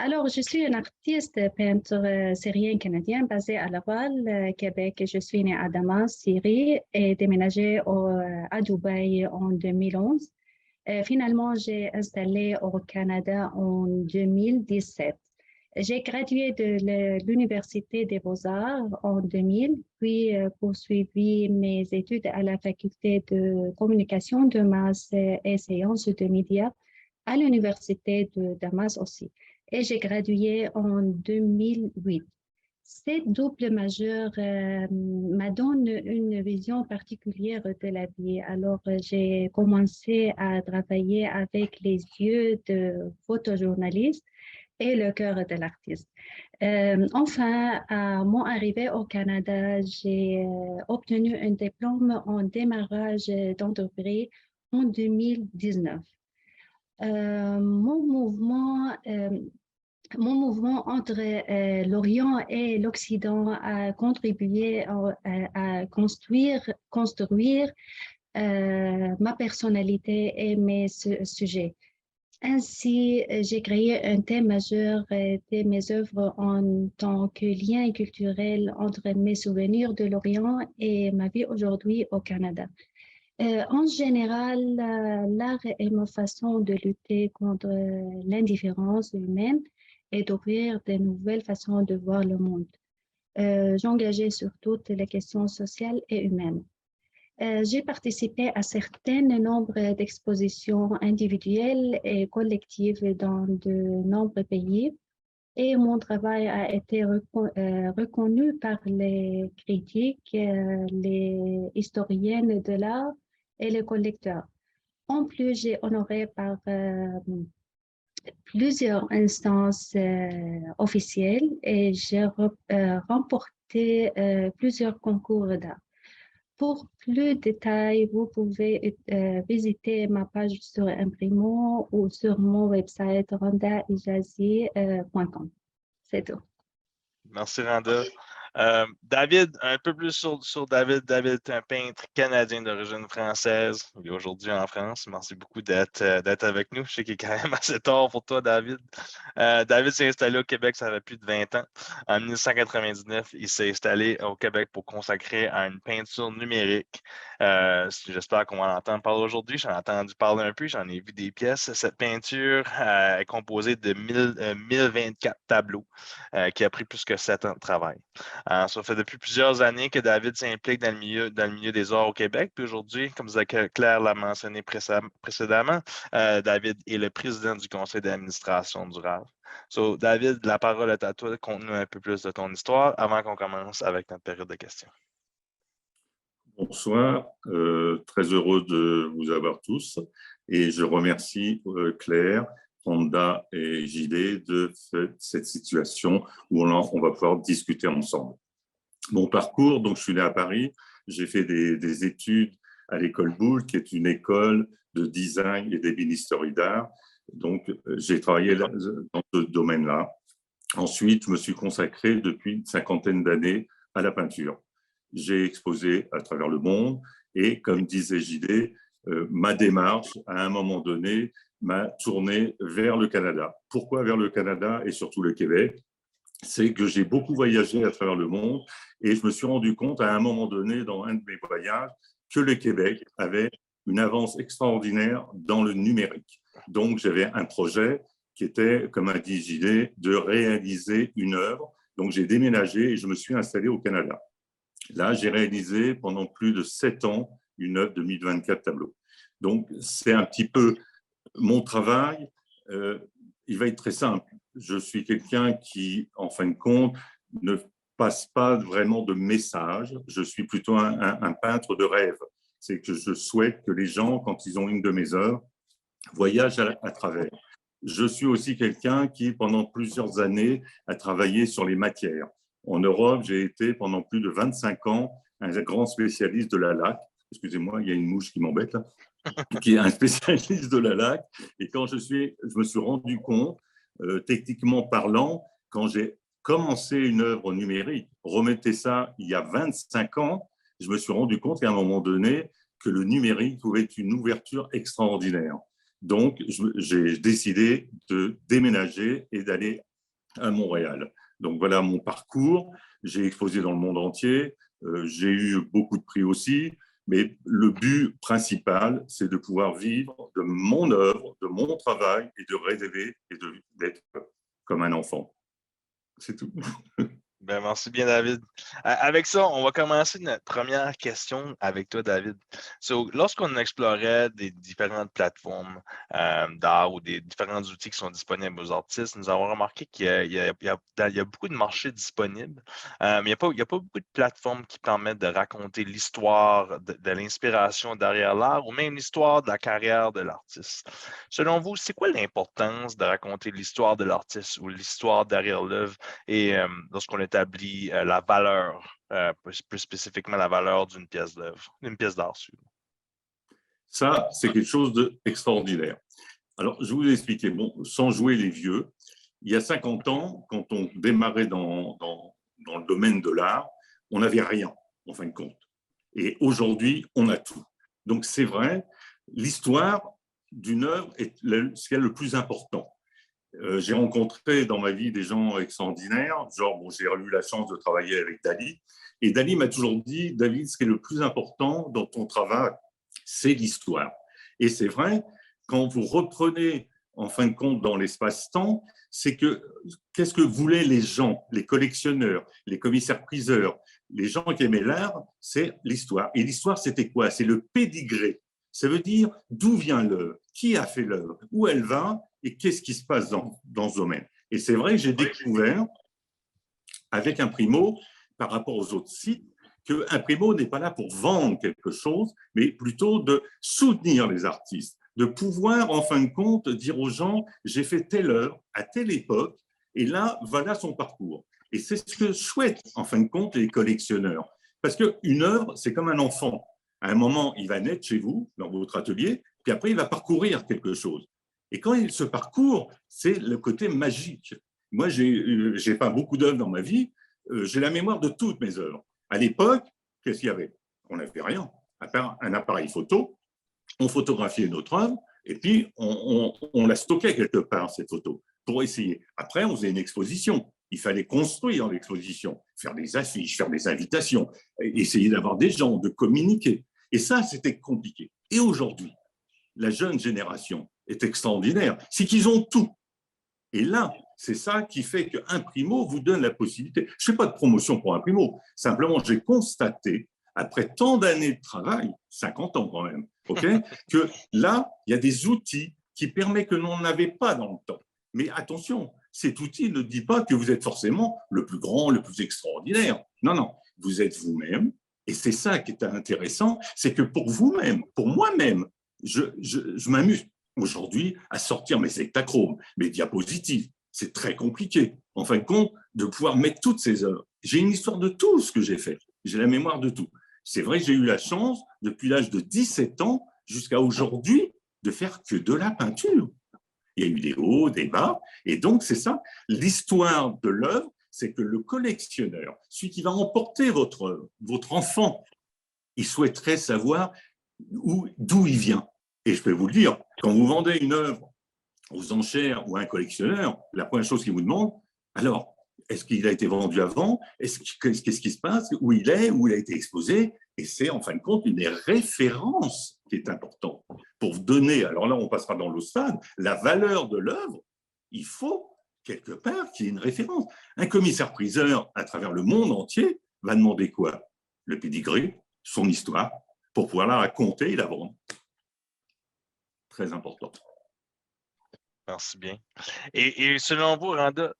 Alors, je suis une artiste peintre syrienne canadienne basée à Laval, Québec. Je suis née à Damas, Syrie, et déménagée à Dubaï en 2011. Finalement, j'ai installé au Canada en 2017. J'ai gradué de l'Université des Beaux-Arts en 2000, puis poursuivi mes études à la faculté de communication, de maths et sciences de médias à l'Université de Damas aussi. Et j'ai gradué en 2008. Cette double majeure m'a donné une vision particulière de la vie. Alors, j'ai commencé à travailler avec les yeux de photojournaliste et le cœur de l'artiste. Enfin, à mon arrivée au Canada, j'ai obtenu un diplôme en démarrage d'entreprise en 2019. Euh, mon mouvement euh, mon mouvement entre l'Orient et l'Occident a contribué à construire ma personnalité et mes sujets. Ainsi, j'ai créé un thème majeur de mes œuvres en tant que lien culturel entre mes souvenirs de l'Orient et ma vie aujourd'hui au Canada. En général, l'art est ma façon de lutter contre l'indifférence humaine et d'ouvrir de nouvelles façons de voir le monde. J'engageais sur toutes les questions sociales et humaines. J'ai participé à certains nombres d'expositions individuelles et collectives dans de nombreux pays et mon travail a été reconnu par les critiques, les historiennes de l'art et les collecteurs. En plus, j'ai honoré par plusieurs instances officielles et j'ai remporté plusieurs concours d'art. Pour plus de détails, vous pouvez visiter ma page sur Imprimo ou sur mon website rondaijazi.com. C'est tout. Merci, Randa. David, un peu plus sur David. David est un peintre canadien d'origine française. Il est aujourd'hui en France. Merci beaucoup d'être avec nous. Je sais qu'il est quand même assez tard pour toi, David. David s'est installé au Québec, ça fait plus de 20 ans. En 1999, il s'est installé au Québec pour consacrer à une peinture numérique. J'espère qu'on va en entendre parler aujourd'hui. J'en ai entendu parler un peu, j'en ai vu des pièces. Cette peinture est composée de 1024 tableaux qui a pris plus que 7 ans de travail. Ça fait depuis plusieurs années que David s'implique dans le milieu des arts au Québec. Puis aujourd'hui, comme Claire l'a mentionné précédemment, David est le président du conseil d'administration du RAV. So, David, la parole est à toi. Conte-nous un peu plus de ton histoire avant qu'on commence avec notre période de questions. Bonsoir, très heureux de vous avoir tous et je remercie Claire, Randa et JD de cette situation où on va pouvoir discuter ensemble. Mon parcours, donc je suis né à Paris, j'ai fait des études à l'école Boulle, qui est une école de design et d'ébénisterie d'art. Donc j'ai travaillé dans ce domaine-là. Ensuite, je me suis consacré depuis une cinquantaine d'années à la peinture. J'ai exposé à travers le monde et, comme disait JD, ma démarche, à un moment donné, m'a tourné vers le Canada. Pourquoi vers le Canada et surtout le Québec? C'est que j'ai beaucoup voyagé à travers le monde et je me suis rendu compte à un moment donné, dans un de mes voyages, que le Québec avait une avance extraordinaire dans le numérique. Donc, j'avais un projet qui était, comme a dit JD, de réaliser une œuvre. Donc, j'ai déménagé et je me suis installé au Canada. Là, j'ai réalisé pendant plus de 7 ans une œuvre de 1024 tableaux. Donc, c'est un petit peu mon travail. Il va être très simple. Je suis quelqu'un qui, en fin de compte, ne passe pas vraiment de message. Je suis plutôt un peintre de rêve. C'est que je souhaite que les gens, quand ils ont une de mes œuvres, voyagent à travers. Je suis aussi quelqu'un qui, pendant plusieurs années, a travaillé sur les matières. En Europe, j'ai été pendant plus de 25 ans un grand spécialiste de la laque. Excusez-moi, il y a une mouche qui m'embête là. Qui est un spécialiste de la laque. Et quand je me suis rendu compte, techniquement parlant, quand j'ai commencé une œuvre numérique, remettez ça il y a 25 ans, je me suis rendu compte qu'à un moment donné, que le numérique pouvait être une ouverture extraordinaire. Donc, j'ai décidé de déménager et d'aller à Montréal. Donc voilà mon parcours. J'ai exposé dans le monde entier. J'ai eu beaucoup de prix aussi. Mais le but principal, c'est de pouvoir vivre de mon œuvre, de mon travail et de rêver et d'être comme un enfant. C'est tout. Ben, merci bien, David. Avec ça, on va commencer notre première question avec toi, David. Lorsqu'on explorait des différentes plateformes d'art ou des différents outils qui sont disponibles aux artistes, nous avons remarqué qu'il y a beaucoup de marchés disponibles, mais il n'y a pas beaucoup de plateformes qui permettent de raconter l'histoire de l'inspiration derrière l'art ou même l'histoire de la carrière de l'artiste. Selon vous, c'est quoi l'importance de raconter l'histoire de l'artiste ou l'histoire derrière l'œuvre et lorsqu'on établit la valeur, plus spécifiquement la valeur d'une pièce d'œuvre, d'une pièce d'art? Ça, c'est quelque chose d'extraordinaire. Alors, je vais vous expliquer, bon, sans jouer les vieux, il y a 50 ans, quand on démarrait dans le domaine de l'art, on n'avait rien, en fin de compte. Et aujourd'hui, on a tout. Donc, c'est vrai, l'histoire d'une œuvre est ce qui est le plus important. J'ai rencontré dans ma vie des gens extraordinaires, genre, bon, j'ai eu la chance de travailler avec Dali, et Dali m'a toujours dit, David, ce qui est le plus important dans ton travail, c'est l'histoire. Et c'est vrai, quand vous reprenez, en fin de compte, dans l'espace-temps, c'est que qu'est-ce que voulaient les gens, les collectionneurs, les commissaires-priseurs, les gens qui aimaient l'art, c'est l'histoire. Et l'histoire, c'était quoi? C'est le pédigré. Ça veut dire d'où vient l'œuvre, qui a fait l'œuvre, où elle va et qu'est-ce qui se passe dans ce domaine. Et c'est vrai que j'ai découvert, avec Imprimo, par rapport aux autres sites, que Imprimo n'est pas là pour vendre quelque chose, mais plutôt de soutenir les artistes, de pouvoir, en fin de compte, dire aux gens, j'ai fait telle œuvre à telle époque, et là, voilà son parcours. Et c'est ce que souhaitent, en fin de compte, les collectionneurs. Parce qu'une œuvre, c'est comme un enfant. À un moment, il va naître chez vous, dans votre atelier, puis après, il va parcourir quelque chose. Et quand il se parcourt, c'est le côté magique. Moi, j'ai pas beaucoup d'œuvres dans ma vie, j'ai la mémoire de toutes mes œuvres. À l'époque, qu'est-ce qu'il y avait? On n'avait rien, à part un appareil photo. On photographiait notre œuvre et puis on la stockait quelque part, cette photo, pour essayer. Après, on faisait une exposition. Il fallait construire l'exposition, faire des affiches, faire des invitations, essayer d'avoir des gens, de communiquer. Et ça, c'était compliqué. Et aujourd'hui, la jeune génération est extraordinaire. C'est qu'ils ont tout. Et là, c'est ça qui fait qu'Imprimo vous donne la possibilité. Je ne fais pas de promotion pour Imprimo. Simplement, j'ai constaté, après tant d'années de travail, 50 ans quand même, que là, il y a des outils qui permettent que l'on n'avait pas dans le temps. Mais attention, cet outil ne dit pas que vous êtes forcément le plus grand, le plus extraordinaire. Non, non, vous êtes vous-même. Et c'est ça qui est intéressant, c'est que pour vous-même, pour moi-même, je m'amuse aujourd'hui à sortir mes hectachromes, mes diapositives. C'est très compliqué, en fin de compte, de pouvoir mettre toutes ces œuvres. J'ai une histoire de tout ce que j'ai fait. J'ai la mémoire de tout. C'est vrai que j'ai eu la chance, depuis l'âge de 17 ans jusqu'à aujourd'hui, de faire que de la peinture. Il y a eu des hauts, des bas. Et donc, c'est ça. L'histoire de l'œuvre, c'est que le collectionneur, celui qui va emporter votre enfant, il souhaiterait savoir d'où il vient. Et je peux vous le dire, quand vous vendez une œuvre aux enchères ou à un collectionneur, la première chose qu'il vous demande, alors, est-ce qu'il a été vendu avant? Qu'est-ce qui se passe? Où il a été exposé? Et c'est en fin de compte une des références qui est importante. Pour donner, alors là on passera dans le stade, la valeur de l'œuvre, il faut quelque part qu'il y ait une référence. Un commissaire-priseur à travers le monde entier va demander quoi? Le pédigré, son histoire, pour pouvoir la raconter et la vendre. Très important. Merci bien. Et selon vous, Randa,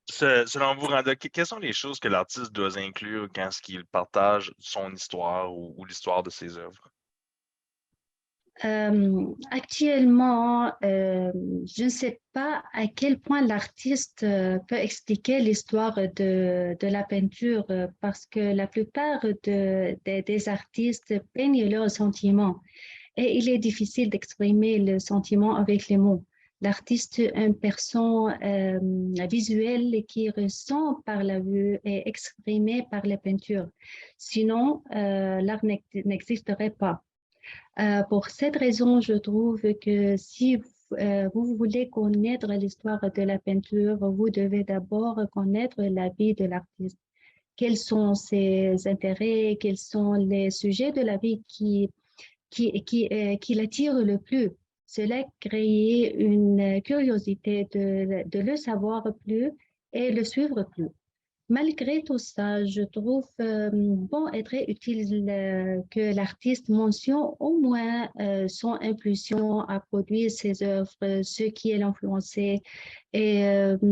selon vous, Randa, quelles sont les choses que l'artiste doit inclure quand il partage son histoire ou l'histoire de ses œuvres? Actuellement, je ne sais pas à quel point l'artiste peut expliquer l'histoire de la peinture parce que la plupart des artistes peignent leurs sentiments et il est difficile d'exprimer le sentiment avec les mots. L'artiste est une personne visuelle qui ressent par la vue et exprimée par la peinture. Sinon, l'art n'existerait pas. Pour cette raison, je trouve que si vous voulez connaître l'histoire de la peinture, vous devez d'abord connaître la vie de l'artiste. Quels sont ses intérêts, quels sont les sujets de la vie qui l'attire le plus. Cela crée une curiosité de le savoir plus et le suivre plus. Malgré tout ça, je trouve bon et très utile que l'artiste mentionne au moins son impulsion à produire ses œuvres, ce qui est influencé. Et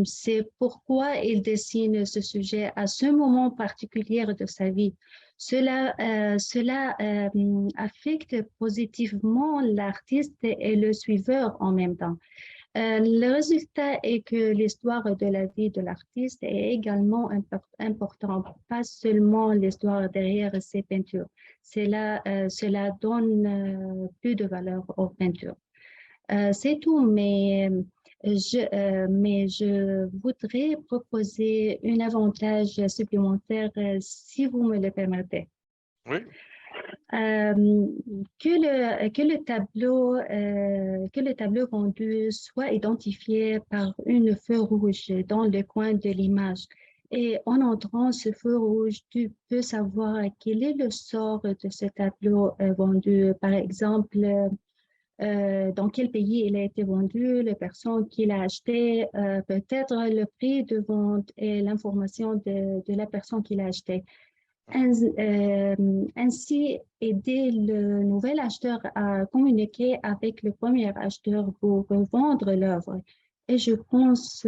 c'est pourquoi il dessine ce sujet à ce moment particulier de sa vie. Cela affecte positivement l'artiste et le suiveur en même temps. Le résultat est que l'histoire de la vie de l'artiste est également importante, pas seulement l'histoire derrière ses peintures. Cela donne plus de valeur aux peintures. C'est tout, mais je voudrais proposer un avantage supplémentaire si vous me le permettez. Oui. Que le tableau vendu soit identifié par une feu rouge dans le coin de l'image. Et en entrant ce feu rouge, tu peux savoir quel est le sort de ce tableau vendu. Par exemple, dans quel pays il a été vendu, les personnes qui l'ont acheté, peut-être le prix de vente et l'information de la personne qui l'a acheté. Ainsi, aider le nouvel acheteur à communiquer avec le premier acheteur pour vendre l'œuvre. Et je pense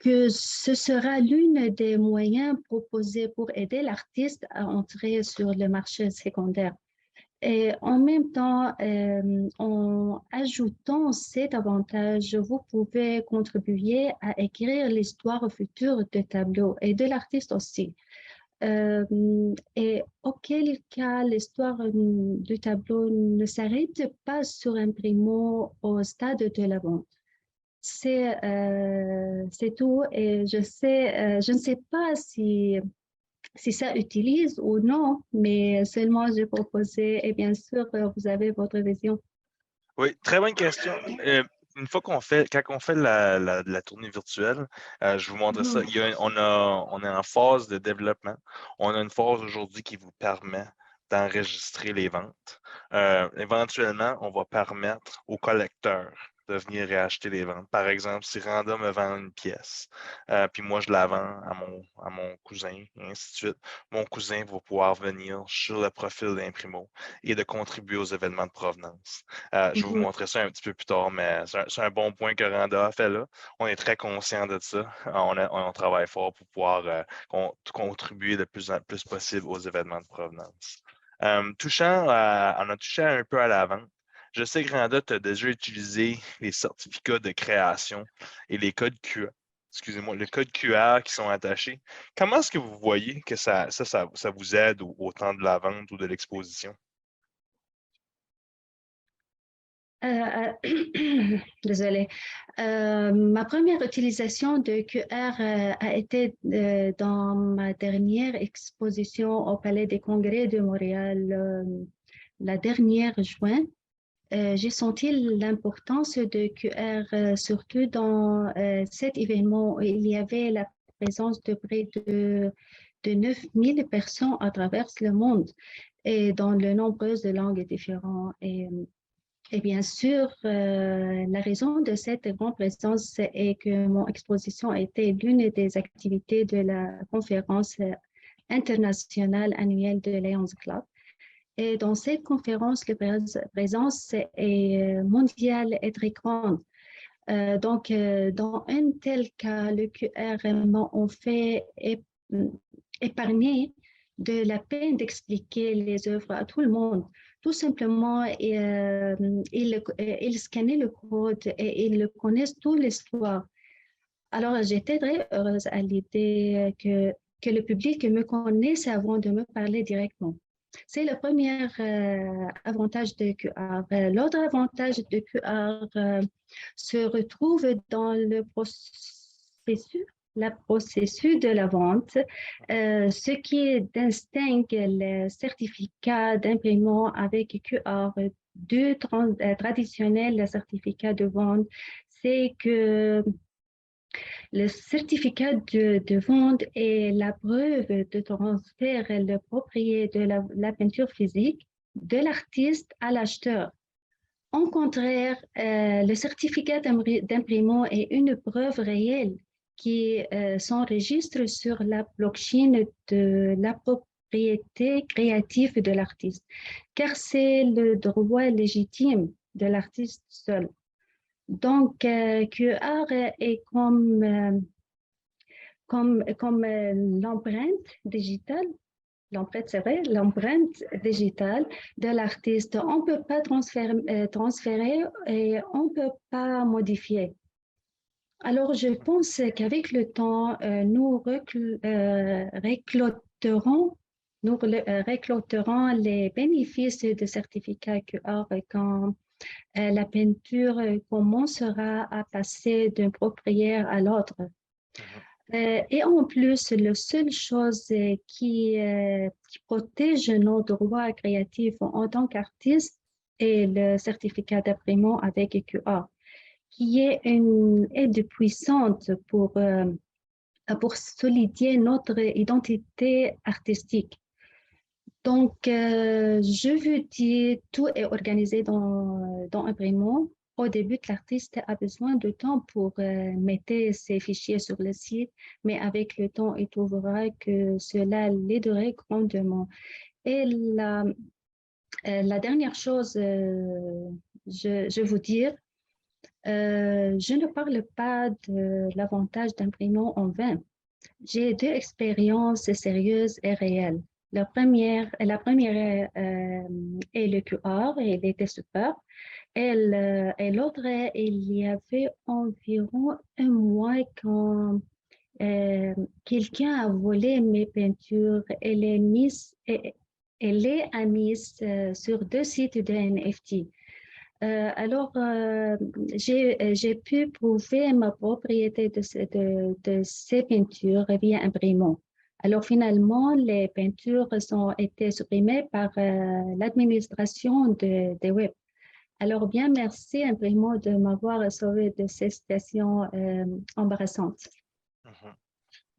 que ce sera l'une des moyens proposés pour aider l'artiste à entrer sur le marché secondaire. Et en même temps, en ajoutant cet avantage, vous pouvez contribuer à écrire l'histoire future du tableau et de l'artiste aussi. Et auquel cas, l'histoire du tableau ne s'arrête pas sur un primo au stade de la vente. C'est tout. Et je ne sais pas si ça utilise ou non, mais seulement j'ai proposé, et bien sûr, vous avez votre vision. Oui, très bonne question. Une fois quand on fait la tournée virtuelle, je vous montre ça. On est en phase de développement. On a une phase aujourd'hui qui vous permet d'enregistrer les ventes. Éventuellement, on va permettre aux collecteurs de venir et acheter les ventes. Par exemple, si Randa me vend une pièce, puis moi je la vends à mon cousin, et ainsi de suite, mon cousin va pouvoir venir sur le profil d'Imprimo et de contribuer aux événements de provenance. Je vais vous montrer ça un petit peu plus tard, mais c'est un bon point que Randa a fait là. On est très conscient de ça. On travaille fort pour pouvoir contribuer le plus possible aux événements de provenance. On a touché un peu à la vente. Je sais que Randa, tu as déjà utilisé les certificats de création et les codes QR. Excusez-moi, les codes QR qui sont attachés. Comment est-ce que vous voyez que ça vous aide au temps de la vente ou de l'exposition? Désolée. Ma première utilisation de QR a été dans ma dernière exposition au Palais des Congrès de Montréal, la dernière juin. J'ai senti l'importance de QR, surtout dans cet événement où il y avait la présence de près de 9000 personnes à travers le monde et dans de nombreuses langues différentes. Et bien sûr, la raison de cette grande présence est que mon exposition était l'une des activités de la conférence internationale annuelle de Lions Club. Et dans cette conférence, la présence est mondiale et très grande. Donc, dans un tel cas, le QR en fait épargner de la peine d'expliquer les œuvres à tout le monde. Tout simplement, ils scannaient le code et ils connaissent toute l'histoire. Alors, j'étais très heureuse à l'idée que le public me connaisse avant de me parler directement. C'est le premier avantage de QR. L'autre avantage de QR se retrouve dans le processus le processus de la vente, ce qui distingue le certificat d'imprimant avec QR du traditionnel certificat de vente, c'est que le certificat de vente est la preuve de transfert de propriété de la peinture physique de l'artiste à l'acheteur. En contraire, le certificat d'imprimant est une preuve réelle qui s'enregistre sur la blockchain de la propriété créative de l'artiste, car c'est le droit légitime de l'artiste seul. Donc, QR est comme l'empreinte digitale. L'empreinte, c'est vrai, l'empreinte digitale de l'artiste. On ne peut pas transférer et on ne peut pas modifier. Alors, je pense qu'avec le temps, nous récolterons les bénéfices de certificat QR quand la peinture commencera à passer d'un propriétaire à l'autre. Et en plus, la seule chose qui protège nos droits créatifs en tant qu'artiste est le certificat d'imprimant avec QR, qui est une aide puissante pour solidifier notre identité artistique. Donc, je veux dire, tout est organisé dans Imprimant. Au début, l'artiste a besoin de temps pour mettre ses fichiers sur le site, mais avec le temps, il trouvera que cela l'aiderait grandement. Et la dernière chose, je veux dire, je ne parle pas de l'avantage d'imprimant en vain. J'ai deux expériences sérieuses et réelles. La première est le QR et elle était super. Et l'autre, il y avait environ un mois quand quelqu'un a volé mes peintures. Elle est mise sur deux sites de NFT. Alors, j'ai pu prouver ma propriété de ces peintures via imprimant. Alors, finalement, les peintures ont été supprimées par l'administration des web. Alors, bien, merci Imprimant de m'avoir sauvé de ces situations embarrassantes.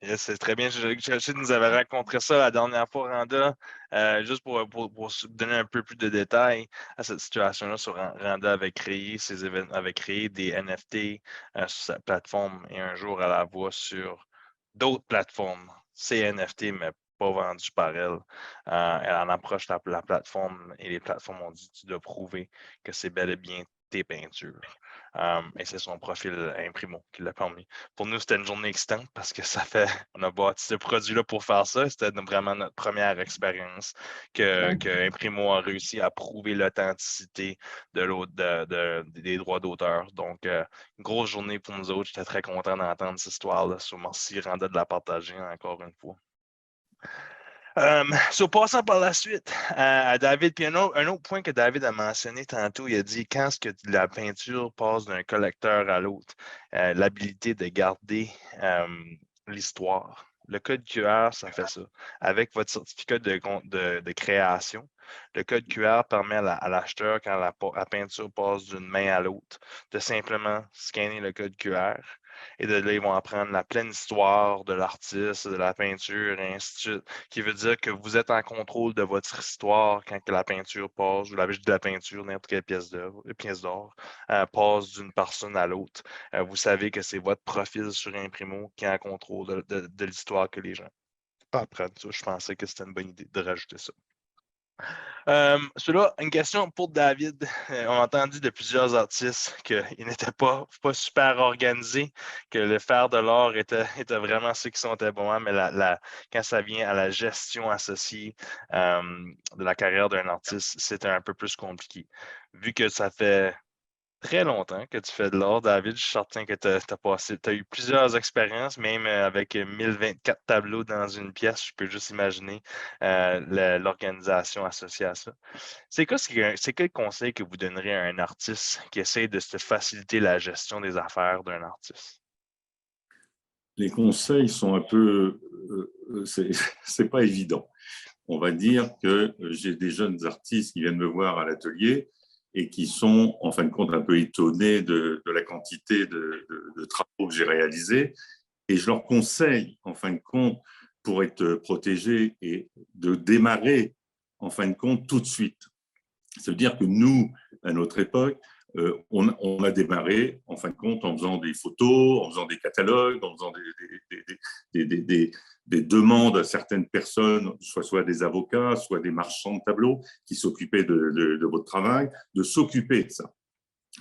Yes, c'est très bien. Je nous avait rencontré ça la dernière fois, Randa, juste pour donner un peu plus de détails à cette situation-là. Randa avait créé ses événements, avait créé des NFT sur sa plateforme et un jour, elle la voit sur d'autres plateformes, ces NFT, mais pas vendues par elle. Elle en approche la plateforme et les plateformes ont dit tu dois prouver que c'est bel et bien tes peintures. Et c'est son profil Imprimo qui l'a permis. Pour nous, c'était une journée excitante parce que on a bâti ce produit-là pour faire ça. C'était vraiment notre première expérience que Imprimo a réussi à prouver l'authenticité des droits d'auteur. Donc, une grosse journée pour nous autres. J'étais très content d'entendre cette histoire-là. Merci, Randa, de la partager encore une fois. Passant par la suite à David, puis un autre point que David a mentionné tantôt, il a dit quand est-ce que la peinture passe d'un collecteur à l'autre, l'habilité de garder l'histoire. Le code QR, ça fait ça. Avec votre certificat de création, le code QR permet à l'acheteur, quand la peinture passe d'une main à l'autre, de simplement scanner le code QR. Et de là, ils vont apprendre la pleine histoire de l'artiste, de la peinture, et ainsi de suite, qui veut dire que vous êtes en contrôle de votre histoire quand que la peinture passe, ou de la peinture, n'importe quelle pièce d'or, passe d'une personne à l'autre. Vous savez que c'est votre profil sur Imprimo qui est en contrôle de l'histoire que les gens apprennent. Je pensais que c'était une bonne idée de rajouter ça. Cela, une question pour David. On a entendu de plusieurs artistes qu'ils n'étaient pas super organisés, que le faire de l'art était vraiment ceux qui sont bons, mais quand ça vient à la gestion associée de la carrière d'un artiste, c'était un peu plus compliqué. Vu que ça fait très longtemps que tu fais de l'art, David. Je suis certain que tu as eu plusieurs expériences, même avec 1024 tableaux dans une pièce. Je peux juste imaginer l'organisation associée à ça. C'est quel conseil que vous donneriez à un artiste qui essaie de se faciliter la gestion des affaires d'un artiste? les conseils sont un peu... c'est pas évident. On va dire que j'ai des jeunes artistes qui viennent me voir à l'atelier et qui sont, en fin de compte, un peu étonnés de la quantité de travaux que j'ai réalisés. Et je leur conseille, en fin de compte, pour être protégés et de démarrer, en fin de compte, tout de suite. Ça veut dire que nous, à notre époque, on a démarré, en fin de compte, en faisant des photos, en faisant des catalogues, en faisant des demandes à certaines personnes, soit des avocats, soit des marchands de tableaux qui s'occupaient de votre travail, de s'occuper de ça.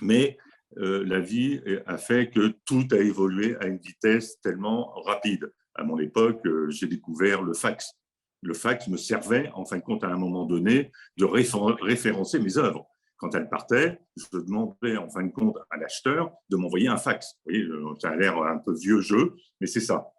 Mais la vie a fait que tout a évolué à une vitesse tellement rapide. À mon époque, j'ai découvert le fax. Le fax me servait, en fin de compte, à un moment donné, de référencer mes œuvres. Quand elles partaient, je demandais, en fin de compte, à l'acheteur de m'envoyer un fax. Vous voyez, ça a l'air un peu vieux jeu, mais c'est ça.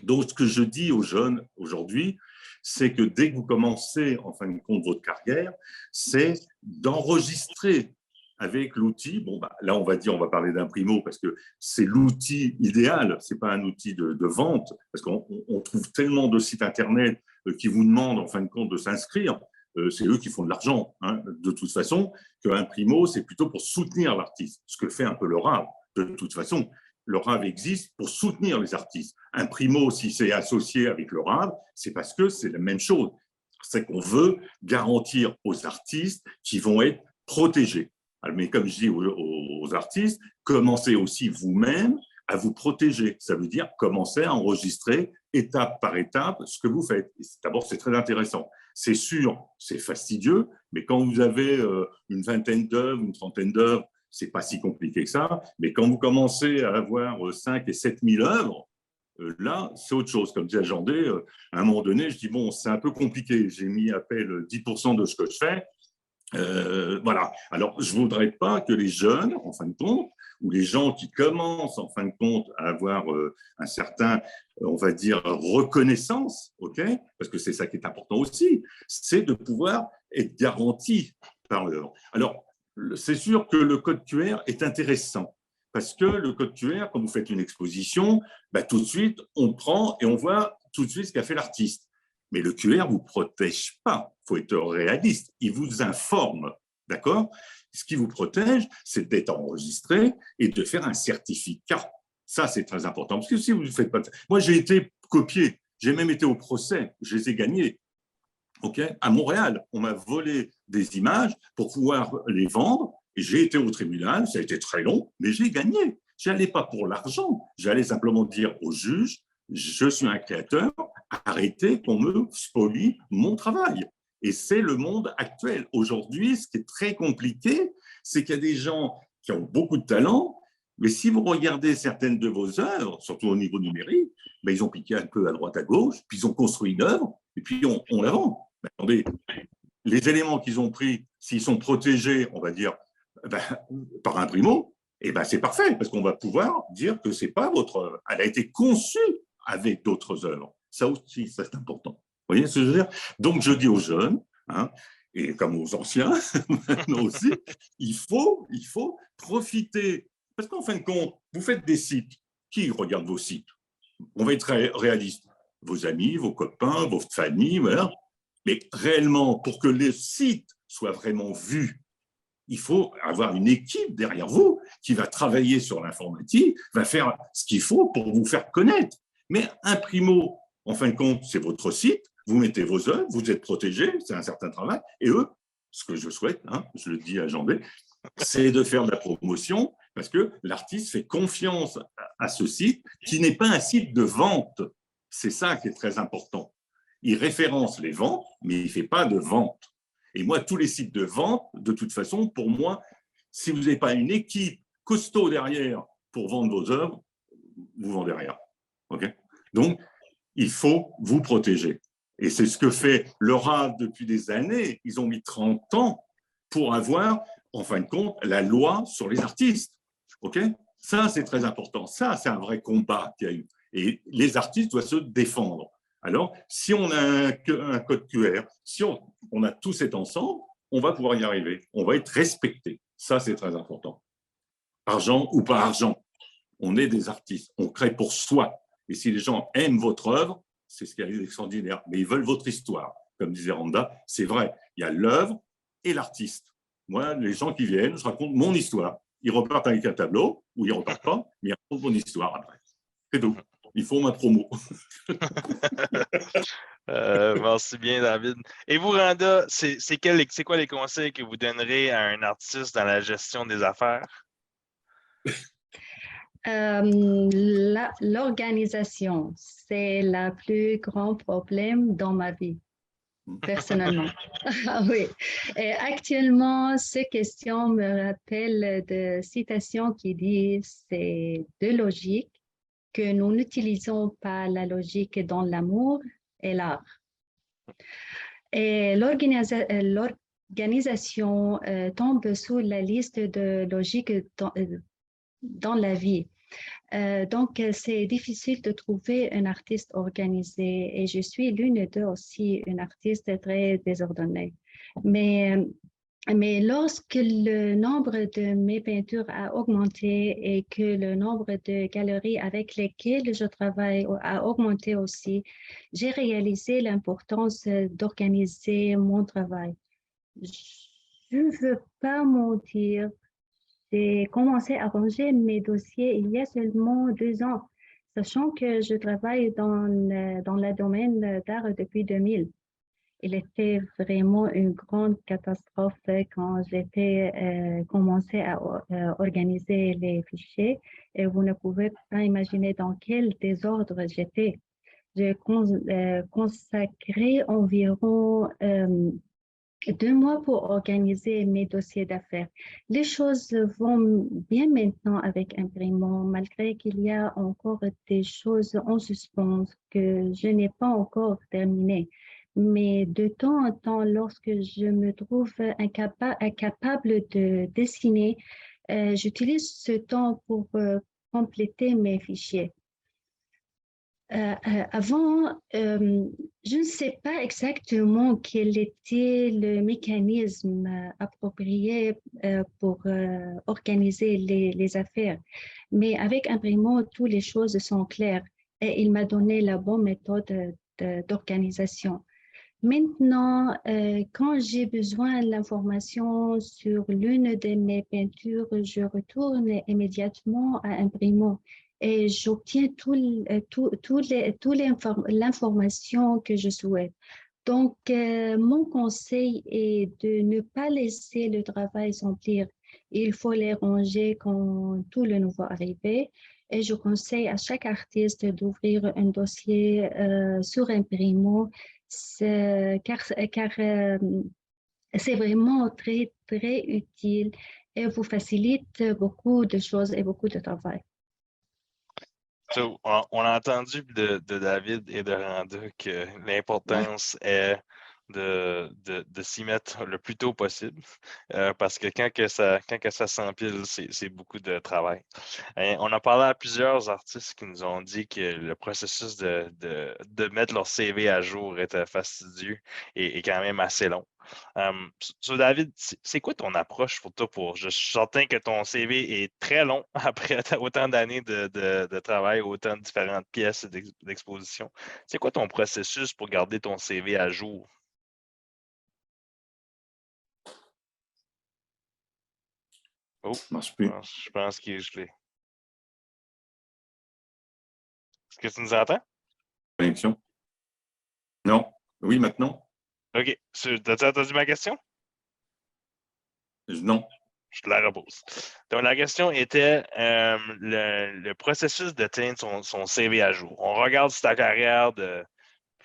Donc, ce que je dis aux jeunes aujourd'hui, c'est que dès que vous commencez, en fin de compte, votre carrière, c'est d'enregistrer avec l'outil. Bon, bah, là, on va parler d'Imprimo parce que c'est l'outil idéal. C'est pas un outil de vente parce qu'on trouve tellement de sites internet qui vous demandent, en fin de compte, de s'inscrire. C'est eux qui font de l'argent, hein, de toute façon, que Imprimo, c'est plutôt pour soutenir l'artiste, ce que fait un peu le RAV, de toute façon. Le RAV existe pour soutenir les artistes. Imprimo, si c'est associé avec le RAV, c'est parce que c'est la même chose. C'est qu'on veut garantir aux artistes qui vont être protégés. Mais comme je dis aux artistes, commencez aussi vous-même à vous protéger. Ça veut dire commencer à enregistrer étape par étape ce que vous faites. D'abord, c'est très intéressant. C'est sûr, c'est fastidieux, mais quand vous avez une vingtaine d'œuvres, une trentaine d'œuvres, c'est pas si compliqué que ça. Mais quand vous commencez à avoir 5 et 7 000 œuvres, là, c'est autre chose. Comme disait Jandé, à un moment donné, je dis, bon, c'est un peu compliqué. J'ai mis à peine 10% de ce que je fais. Voilà. Alors, je ne voudrais pas que les jeunes, en fin de compte, ou les gens qui commencent, en fin de compte, à avoir un certain, on va dire, reconnaissance, ok, parce que c'est ça qui est important aussi, c'est de pouvoir être garanti par l'œuvre. Alors, c'est sûr que le code QR est intéressant, parce que le code QR, quand vous faites une exposition, bah, tout de suite, on prend et on voit tout de suite ce qu'a fait l'artiste. Mais le QR ne vous protège pas. Il faut être réaliste. Il vous informe. D'accord? Ce qui vous protège, c'est d'être enregistré et de faire un certificat. Ça, c'est très important. Parce que si vous ne faites pas... Moi, j'ai été copié. J'ai même été au procès. Je les ai gagnés. Okay? À Montréal, on m'a volé des images pour pouvoir les vendre. Et j'ai été au tribunal. Ça a été très long, mais j'ai gagné. Je n'allais pas pour l'argent. J'allais simplement dire au juge, je suis un créateur, arrêtez qu'on me spolie mon travail. Et c'est le monde actuel. Aujourd'hui, ce qui est très compliqué, c'est qu'il y a des gens qui ont beaucoup de talent, mais si vous regardez certaines de vos œuvres, surtout au niveau numérique, ben, ils ont piqué un peu à droite, à gauche, puis ils ont construit une œuvre, et puis on la vend. Ben, attendez, les éléments qu'ils ont pris, s'ils sont protégés, on va dire, ben, par Imprimo, eh ben, c'est parfait, parce qu'on va pouvoir dire que ce n'est pas votre œuvre. Elle a été conçue avec d'autres œuvres. Ça aussi, ça c'est important. Vous voyez ce que je veux dire? Donc, je dis aux jeunes, hein, et comme aux anciens, maintenant aussi, il faut profiter. Parce qu'en fin de compte, vous faites des sites. Qui regarde vos sites? On va être réaliste. Vos amis, vos copains, votre famille, voilà. Mais réellement, pour que les sites soient vraiment vus, il faut avoir une équipe derrière vous qui va travailler sur l'informatique, va faire ce qu'il faut pour vous faire connaître. Mais Imprimo, en fin de compte, c'est votre site, vous mettez vos œuvres, vous êtes protégés, c'est un certain travail. Et eux, ce que je souhaite, hein, je le dis à Jandé, c'est de faire de la promotion parce que l'artiste fait confiance à ce site qui n'est pas un site de vente. C'est ça qui est très important. Il référence les ventes, mais il ne fait pas de vente. Et moi, tous les sites de vente, de toute façon, pour moi, si vous n'avez pas une équipe costaud derrière pour vendre vos œuvres, vous ne vendez rien. Okay? Donc, il faut vous protéger. Et c'est ce que fait le RAV depuis des années. Ils ont mis 30 ans pour avoir, en fin de compte, la loi sur les artistes. Okay? Ça, c'est très important. Ça, c'est un vrai combat qu'il y a eu. Et les artistes doivent se défendre. Alors, si on a un code QR, si on a tout cet ensemble, on va pouvoir y arriver. On va être respecté. Ça, c'est très important. Argent ou pas argent, on est des artistes. On crée pour soi. Et si les gens aiment votre œuvre, c'est ce qui est extraordinaire. Mais ils veulent votre histoire. Comme disait Randa, c'est vrai, il y a l'œuvre et l'artiste. Moi, les gens qui viennent, je raconte mon histoire. Ils repartent avec un tableau, ou ils ne repartent pas, mais ils racontent mon histoire après. C'est tout. Ils font ma promo. Merci bien, David. Et vous, Randa, c'est quoi les conseils que vous donnerez à un artiste dans la gestion des affaires? L'organisation, c'est le plus grand problème dans ma vie, personnellement. Ah oui. Et actuellement, cette question me rappelle de citations qui disent c'est de logique que nous n'utilisons pas la logique dans l'amour et l'art. Et l'organisation tombe sous la liste de logique dans la vie. Donc, c'est difficile de trouver un artiste organisé et je suis l'une d'eux aussi, une artiste très désordonnée. Mais lorsque le nombre de mes peintures a augmenté et que le nombre de galeries avec lesquelles je travaille a augmenté aussi, j'ai réalisé l'importance d'organiser mon travail. Je ne veux pas mentir, j'ai commencé à ranger mes dossiers il y a seulement 2 ans, sachant que je travaille dans le domaine d'art depuis 2000. Il était vraiment une grande catastrophe quand j'ai commencé à organiser les fichiers et vous ne pouvez pas imaginer dans quel désordre j'étais. J'ai consacré environ 2 mois pour organiser mes dossiers d'affaires. Les choses vont bien maintenant avec Imprimant, malgré qu'il y a encore des choses en suspens que je n'ai pas encore terminées. Mais de temps en temps, lorsque je me trouve incapable de dessiner, j'utilise ce temps pour compléter mes fichiers. Avant, je ne sais pas exactement quel était le mécanisme approprié pour organiser les affaires, mais avec Imprimant, toutes les choses sont claires et il m'a donné la bonne méthode d'organisation. Maintenant, quand j'ai besoin de l'information sur l'une de mes peintures, je retourne immédiatement à Imprimant et j'obtiens toute l'information que je souhaite. Donc, mon conseil est de ne pas laisser le travail s'emplir. Il faut les ranger quand tout le nouveau arrive. Et je conseille à chaque artiste d'ouvrir un dossier sur Imprimant car c'est vraiment très, très utile et vous facilite beaucoup de choses et beaucoup de travail. So, on a entendu de David et de Randa que l'importance est de s'y mettre le plus tôt possible parce que quand ça s'empile, c'est beaucoup de travail. Et on a parlé à plusieurs artistes qui nous ont dit que le processus de mettre leur CV à jour était fastidieux et quand même assez long. So David, c'est quoi ton approche pour toi? Je suis certain que ton CV est très long après autant d'années de travail, autant de différentes pièces d'exposition. C'est quoi ton processus pour garder ton CV à jour? Oh, Marche plus. je pense qu'il est gelé. Est-ce que tu nous entends? Connexion? Non? Oui, maintenant? OK. As-tu entendu ma question? Non. Je te la repose. Donc, la question était le processus de tenir son CV à jour. On regarde ta carrière de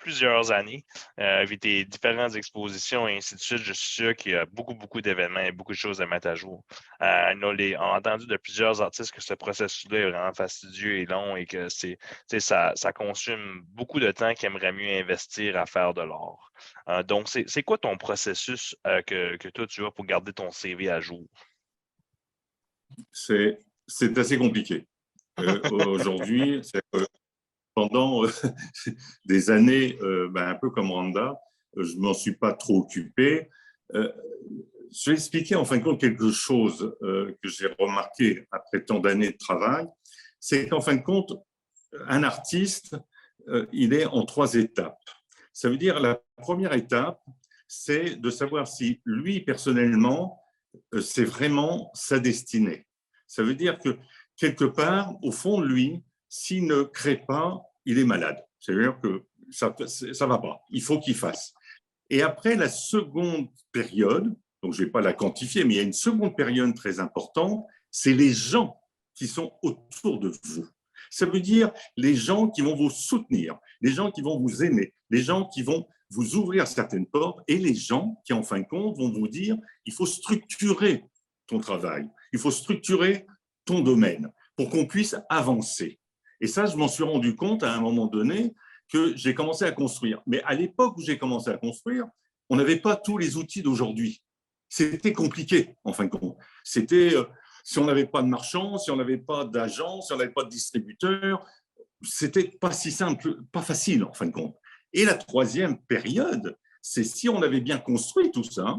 plusieurs années, avec tes différentes expositions et ainsi de suite. Je suis sûr qu'il y a beaucoup, beaucoup d'événements et beaucoup de choses à mettre à jour. On a entendu de plusieurs artistes que ce processus-là est vraiment fastidieux et long et que ça consomme beaucoup de temps qu'ils aimeraient mieux investir à faire de l'art. Donc, c'est quoi ton processus que toi, tu as pour garder ton CV à jour? C'est assez compliqué. Aujourd'hui, pendant des années, un peu comme Randa, je ne m'en suis pas trop occupé. Je vais expliquer en fin de compte quelque chose que j'ai remarqué après tant d'années de travail, c'est qu'en fin de compte, un artiste, il est en 3 étapes. Ça veut dire la première étape, c'est de savoir si lui, personnellement, c'est vraiment sa destinée. Ça veut dire que, quelque part, au fond de lui, s'il ne crée pas, il est malade. C'est-à-dire que ça ne va pas. Il faut qu'il fasse. Et après, la seconde période, donc je ne vais pas la quantifier, mais il y a une seconde période très importante, c'est les gens qui sont autour de vous. Ça veut dire les gens qui vont vous soutenir, les gens qui vont vous aimer, les gens qui vont vous ouvrir certaines portes et les gens qui, en fin de compte, vont vous dire il faut structurer ton travail, il faut structurer ton domaine pour qu'on puisse avancer. Et ça, je m'en suis rendu compte à un moment donné que j'ai commencé à construire. Mais à l'époque où j'ai commencé à construire, on n'avait pas tous les outils d'aujourd'hui. C'était compliqué, en fin de compte. C'était, si on n'avait pas de marchands, si on n'avait pas d'agents, si on n'avait pas de distributeurs, c'était pas si simple, pas facile, en fin de compte. Et la troisième période, c'est si on avait bien construit tout ça,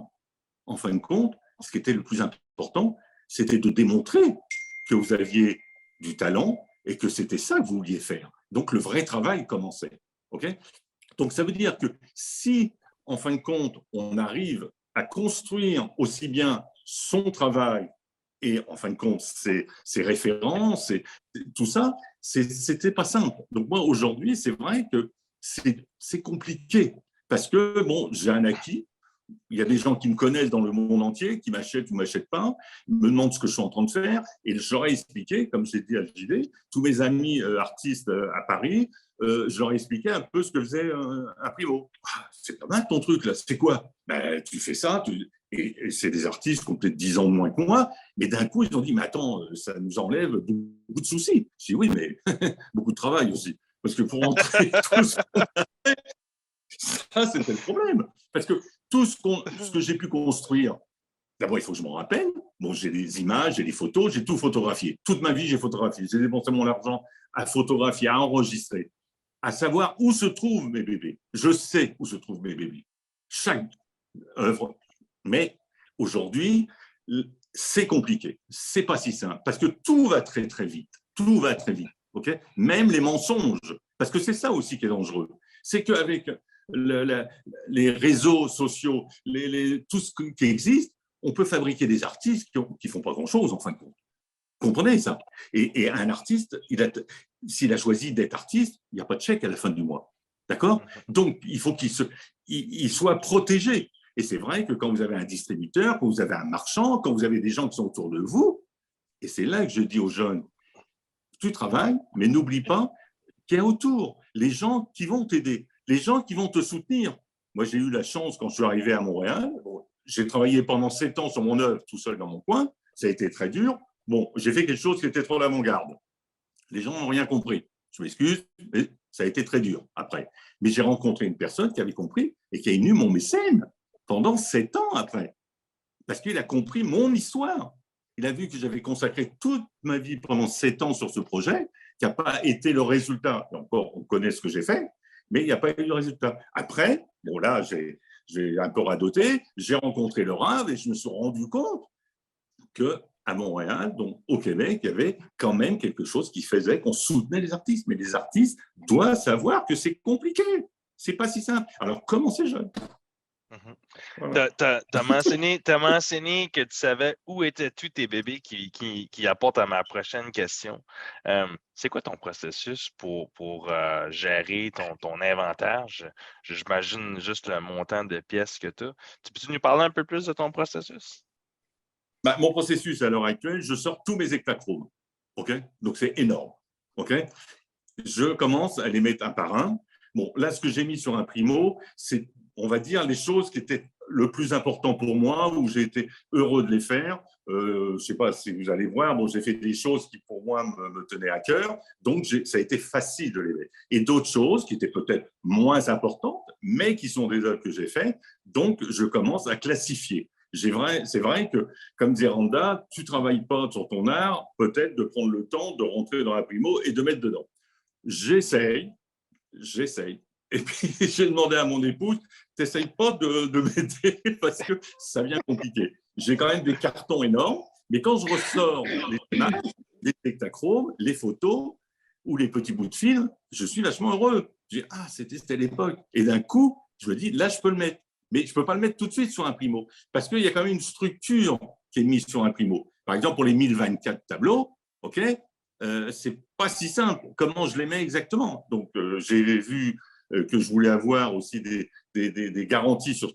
en fin de compte, ce qui était le plus important, c'était de démontrer que vous aviez du talent et que c'était ça que vous vouliez faire. Donc, le vrai travail commençait. Okay, donc, ça veut dire que si, en fin de compte, on arrive à construire aussi bien son travail et, en fin de compte, ses références, et tout ça, c'était pas simple. Donc, moi, aujourd'hui, c'est vrai que c'est compliqué parce que, bon, j'ai un acquis. Il y a des gens qui me connaissent dans le monde entier, qui m'achètent ou ne m'achètent pas, me demandent ce que je suis en train de faire, et je leur ai expliqué, comme j'ai dit à JD, tous mes amis artistes à Paris, je leur ai expliqué un peu ce que faisait un Primo. Ah, c'est pas mal ton truc, là, c'est quoi? Ben, tu fais ça, et c'est des artistes qui ont peut-être 10 ans de moins que moi, mais d'un coup, ils ont dit, mais attends, ça nous enlève beaucoup de soucis. Je dis, oui, mais beaucoup de travail aussi, parce que pour rentrer tout ce qu'on a fait, ça, c'était le problème. Parce que tout ce que j'ai pu construire, d'abord, il faut que je m'en rappelle. Bon, j'ai des images, j'ai des photos, j'ai tout photographié. Toute ma vie, j'ai photographié. J'ai dépensé mon argent à photographier, à enregistrer, à savoir où se trouvent mes bébés. Je sais où se trouvent mes bébés. Chaque œuvre. Mais aujourd'hui, c'est compliqué. C'est pas si simple. Parce que tout va très, très vite. Tout va très vite. Okay, même les mensonges. Parce que c'est ça aussi qui est dangereux. C'est qu'avec les réseaux sociaux, tout ce qui existe, on peut fabriquer des artistes qui ne font pas grand-chose, en fin de compte. Comprenez ça? Et un artiste, s'il a choisi d'être artiste, il n'y a pas de chèque à la fin du mois. D'accord? Donc, il faut qu'il soit protégé. Et c'est vrai que quand vous avez un distributeur, quand vous avez un marchand, quand vous avez des gens qui sont autour de vous, et c'est là que je dis aux jeunes, tu travailles, mais n'oublie pas qu'il y a autour les gens qui vont t'aider, les gens qui vont te soutenir. Moi, j'ai eu la chance, quand je suis arrivé à Montréal, j'ai travaillé pendant 7 ans sur mon œuvre tout seul dans mon coin, ça a été très dur. Bon, j'ai fait quelque chose qui était trop d'avant-garde. Les gens n'ont rien compris. Je m'excuse, mais ça a été très dur après. Mais j'ai rencontré une personne qui avait compris et qui a ému mon mécène pendant 7 ans après. Parce qu'il a compris mon histoire. Il a vu que j'avais consacré toute ma vie pendant 7 ans sur ce projet, qui n'a pas été le résultat. Et encore, on connaît ce que j'ai fait, mais il n'y a pas eu de résultat. Après, bon là, j'ai un peu radoté, j'ai rencontré le rave et je me suis rendu compte qu'à Montréal, donc au Québec, il y avait quand même quelque chose qui faisait qu'on soutenait les artistes. Mais les artistes doivent savoir que c'est compliqué. C'est pas si simple. Alors, commencez jeune. Voilà. Tu as mentionné que tu savais où étaient tous tes bébés qui apportent à ma prochaine question. C'est quoi ton processus pour gérer ton inventaire? J'imagine juste le montant de pièces que tu as. Peux-tu nous parler un peu plus de ton processus? Bah, mon processus à l'heure actuelle, je sors tous mes éclats-chromes. Okay, donc, c'est énorme. Okay, je commence à les mettre un par un. Bon, là, ce que j'ai mis sur un primo, c'est, on va dire, les choses qui étaient le plus important pour moi, où j'ai été heureux de les faire. Je ne sais pas si vous allez voir, bon, j'ai fait des choses qui, pour moi, me tenaient à cœur. Donc, ça a été facile de les mettre. Et d'autres choses qui étaient peut-être moins importantes, mais qui sont des œuvres que j'ai faites. Donc, je commence à classifier. C'est vrai que, comme dit Randa, tu ne travailles pas sur ton art, peut-être de prendre le temps de rentrer dans la primo et de mettre dedans. J'essaye. Et puis, j'ai demandé à mon épouse, t'essayes pas de m'aider parce que ça devient compliqué. J'ai quand même des cartons énormes, mais quand je ressors les images, les spectachromes, les photos, ou les petits bouts de fil, je suis vachement heureux. Je dis, ah, c'était l'époque. Et d'un coup, je me dis, là, je peux le mettre. Mais je ne peux pas le mettre tout de suite sur Imprimo, parce qu'il y a quand même une structure qui est mise sur Imprimo. Par exemple, pour les 1024 tableaux, OK, c'est pas si simple. Comment je les mets exactement? Donc, j'ai vu que je voulais avoir aussi des garanties sur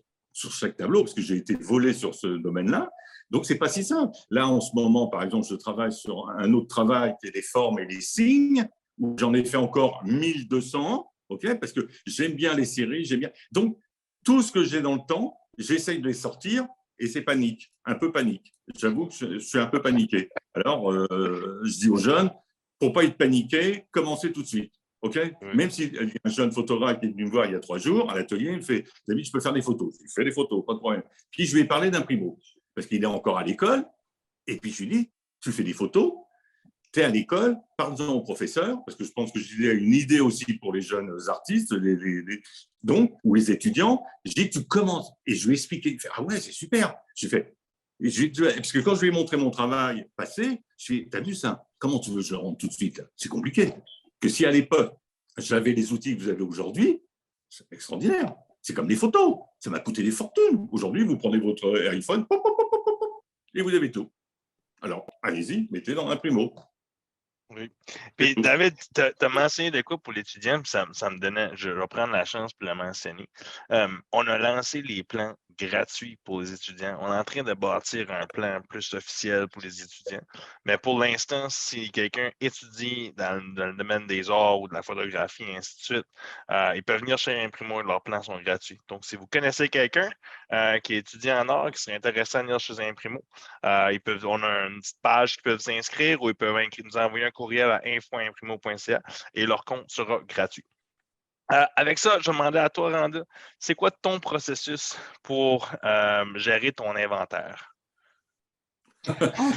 chaque tableau, parce que j'ai été volé sur ce domaine-là. Donc, c'est pas si simple. Là, en ce moment, par exemple, je travaille sur un autre travail qui est les formes et les signes, où j'en ai fait encore 1200, OK, parce que j'aime bien les séries, j'aime bien. Donc, tout ce que j'ai dans le temps, j'essaye de les sortir et c'est panique, un peu panique. J'avoue que je suis un peu paniqué. Alors, je dis aux jeunes, pour ne pas être paniqué, commencez tout de suite. Okay, oui. Même si un jeune photographe qui est venu me voir il y a 3 jours à l'atelier, il me fait « David, je peux faire des photos ». Je fais des photos, pas de problème. Puis, je lui ai parlé d'Imprimo, parce qu'il est encore à l'école. Et puis, je lui dis « Tu fais des photos, tu es à l'école, parle-en au professeur, parce que je pense que j'ai une idée aussi pour les jeunes artistes, donc, ou les étudiants. Je dis tu commences. Et je lui ai expliqué. Il fait ah ouais, c'est super. J'ai fait. Parce que quand je lui ai montré mon travail passé, je lui ai dit t'as vu ça? Comment tu veux que je le rende tout de suite? C'est compliqué. Que si à l'époque, j'avais les outils que vous avez aujourd'hui, c'est extraordinaire. C'est comme les photos. Ça m'a coûté des fortunes. Aujourd'hui, vous prenez votre iPhone, pop, pop, pop, pop, pop, et vous avez tout. Alors, allez-y, mettez dans Imprimo. Oui. Puis, David, tu as mentionné de quoi pour l'étudiant, puis ça me donnait, je vais prendre la chance pour le mentionner. On a lancé les plans gratuits pour les étudiants. On est en train de bâtir un plan plus officiel pour les étudiants. Mais pour l'instant, si quelqu'un étudie dans le domaine des arts ou de la photographie, et ainsi de suite, ils peuvent venir chez Imprimo et leurs plans sont gratuits. Donc, si vous connaissez quelqu'un qui est étudiant en art, qui serait intéressé à venir chez Imprimo, on a une petite page qui peuvent s'inscrire ou ils peuvent nous envoyer un courriel à info.imprimo.ca et leur compte sera gratuit. Avec ça, je demandais à toi, Randa, c'est quoi ton processus pour gérer ton inventaire?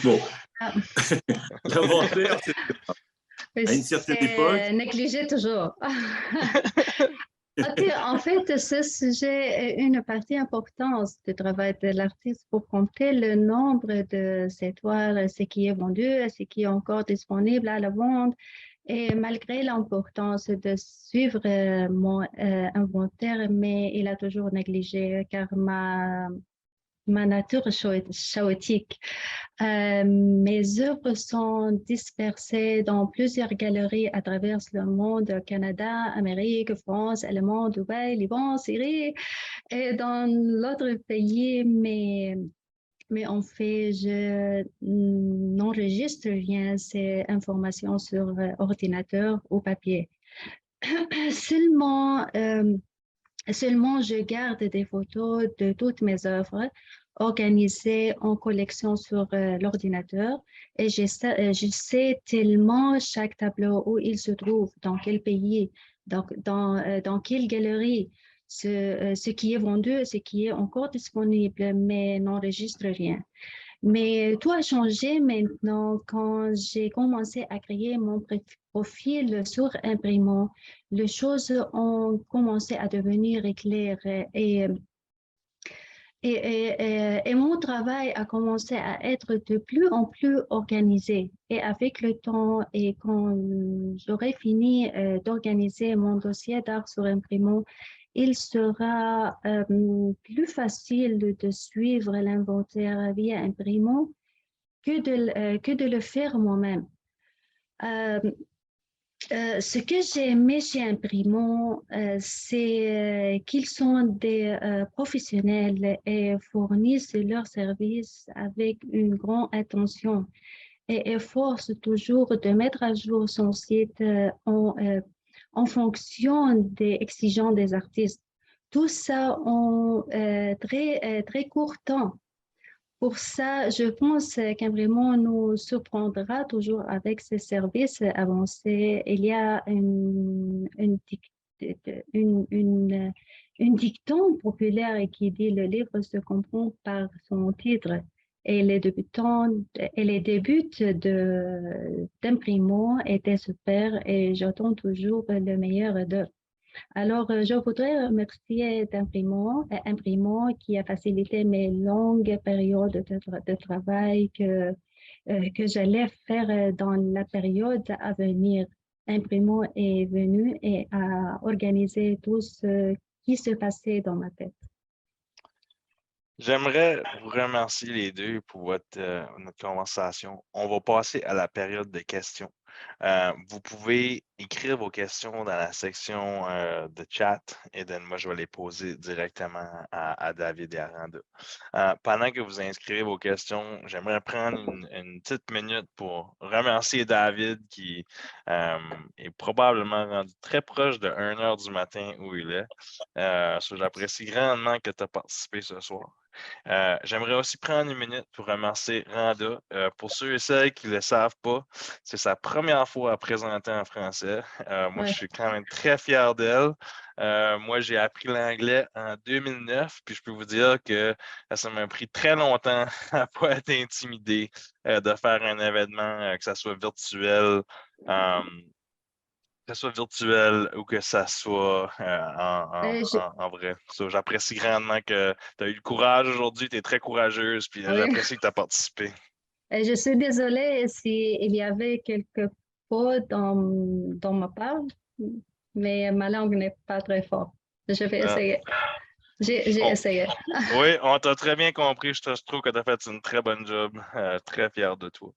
Bon, l'inventaire, à une certaine époque. Négligé toujours. Ok, en fait, ce sujet est une partie importante du travail de l'artiste pour compter le nombre de ses toiles, ce qui est vendu, ce qui est encore disponible à la vente. Et malgré l'importance de suivre mon inventaire, mais il a toujours négligé car ma nature chaotique. Mes œuvres sont dispersées dans plusieurs galeries à travers le monde, Canada, Amérique, France, Allemagne, Dubaï, Liban, Syrie et dans l'autre pays, mais en fait, je n'enregistre rien ces informations sur ordinateur ou papier. Seulement, je garde des photos de toutes mes œuvres organisées en collection sur l'ordinateur et je sais tellement chaque tableau où il se trouve, dans quel pays, dans quelle galerie, ce qui est vendu, ce qui est encore disponible, mais n'enregistre rien. Mais tout a changé maintenant quand j'ai commencé à créer mon profil sur Imprimo. Les choses ont commencé à devenir claires et mon travail a commencé à être de plus en plus organisé. Et avec le temps et quand j'aurai fini d'organiser mon dossier d'art sur Imprimo, il sera plus facile de suivre l'inventaire via Imprimo que de le faire moi-même. Ce que j'ai aimé chez Imprimo, c'est qu'ils sont des professionnels et fournissent leurs services avec une grande attention et efforcent toujours de mettre à jour son site en fonction des exigences des artistes. Tout ça en très court temps. Pour ça, je pense qu'Imprimo nous surprendra toujours avec ses services avancés. Il y a une dicton populaire qui dit le livre se comprend par son titre. Et les débuts d'Imprimo étaient super et j'attends toujours le meilleur d'eux. Alors, je voudrais remercier Imprimo qui a facilité mes longues périodes de travail que j'allais faire dans la période à venir. imprimant est venu et a organisé tout ce qui se passait dans ma tête. J'aimerais vous remercier les deux pour notre conversation. On va passer à la période de questions. Vous pouvez écrire vos questions dans la section de chat et moi, je vais les poser directement à David et à Randa. Pendant que vous inscrivez vos questions, j'aimerais prendre une petite minute pour remercier David qui est probablement rendu très proche de 1 heure du matin où il est. J'apprécie grandement que tu as participé ce soir. J'aimerais aussi prendre une minute pour remercier Randa. Pour ceux et celles qui ne le savent pas, c'est sa première fois à présenter en français. Moi, je suis quand même très fier d'elle. Moi, j'ai appris l'anglais en 2009, puis je peux vous dire que ça m'a pris très longtemps à ne pas être intimidé de faire un événement, que ce soit virtuel. Que ce soit virtuel ou que ça soit en vrai. J'apprécie grandement que tu as eu le courage aujourd'hui, tu es très courageuse, puis j'apprécie que tu as participé. Je suis désolée s'il y avait quelques fautes dans ma part, mais ma langue n'est pas très forte. Je vais essayer. J'ai essayé. Oui, on t'a très bien compris. Je trouve que tu as fait une très bonne job. Très fier de toi.